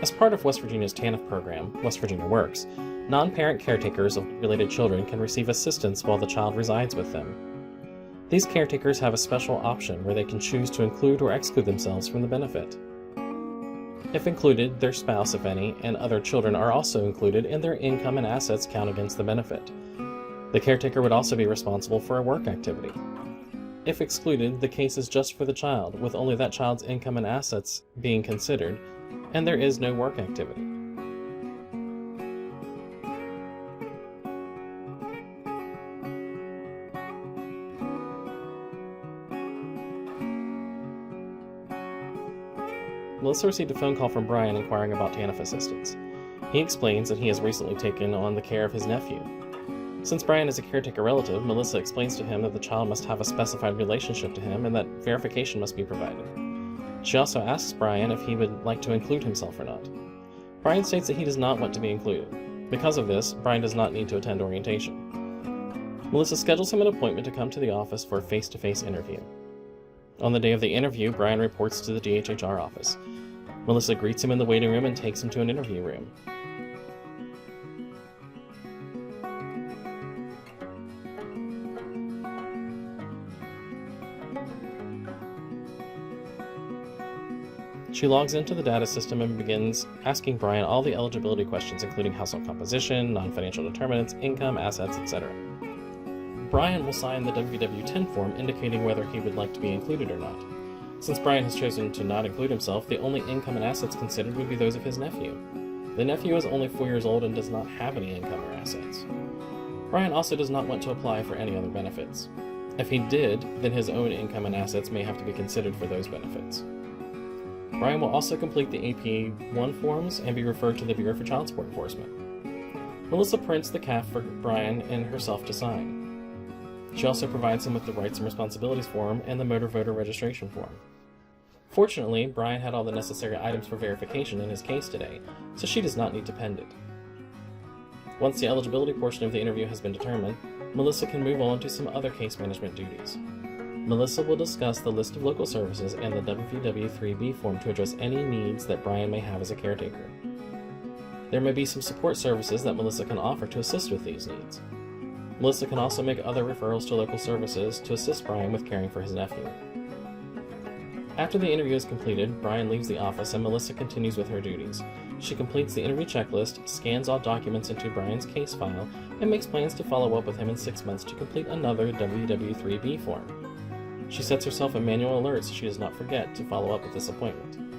As part of West Virginia's TANF program, West Virginia Works, non-parent caretakers of related children can receive assistance while the child resides with them. These caretakers have a special option where they can choose to include or exclude themselves from the benefit. If included, their spouse, if any, and other children are also included, and their income and assets count against the benefit. The caretaker would also be responsible for a work activity. If excluded, the case is just for the child, with only that child's income and assets being considered, and there is no work activity. Melissa received a phone call from Brian inquiring about TANF assistance. He explains that he has recently taken on the care of his nephew. Since Brian is a caretaker relative, Melissa explains to him that the child must have a specified relationship to him and that verification must be provided. She also asks Brian if he would like to include himself or not. Brian states that he does not want to be included. Because of this, Brian does not need to attend orientation. Melissa schedules him an appointment to come to the office for a face-to-face interview. On the day of the interview, Brian reports to the DHHR office. Melissa greets him in the waiting room and takes him to an interview room. She logs into the data system and begins asking Brian all the eligibility questions, including household composition, non-financial determinants, income, assets, etc. Brian will sign the WVW-10 form indicating whether he would like to be included or not. Since Brian has chosen to not include himself, the only income and assets considered would be those of his nephew. The nephew is only 4 years old and does not have any income or assets. Brian also does not want to apply for any other benefits. If he did, then his own income and assets may have to be considered for those benefits. Brian will also complete the APA-1 forms and be referred to the Bureau for Child Support Enforcement. Melissa prints the CAF for Brian and herself to sign. She also provides him with the Rights and Responsibilities form and the Motor Voter Registration form. Fortunately, Brian had all the necessary items for verification in his case today, so she does not need to pen it. Once the eligibility portion of the interview has been determined, Melissa can move on to some other case management duties. Melissa will discuss the list of local services and the WVW-3B form to address any needs that Brian may have as a caretaker. There may be some support services that Melissa can offer to assist with these needs. Melissa can also make other referrals to local services to assist Brian with caring for his nephew. After the interview is completed, Brian leaves the office and Melissa continues with her duties. She completes the interview checklist, scans all documents into Brian's case file, and makes plans to follow up with him in 6 months to complete another WVW-3B form. She sets herself a manual alert so she does not forget to follow up with this appointment.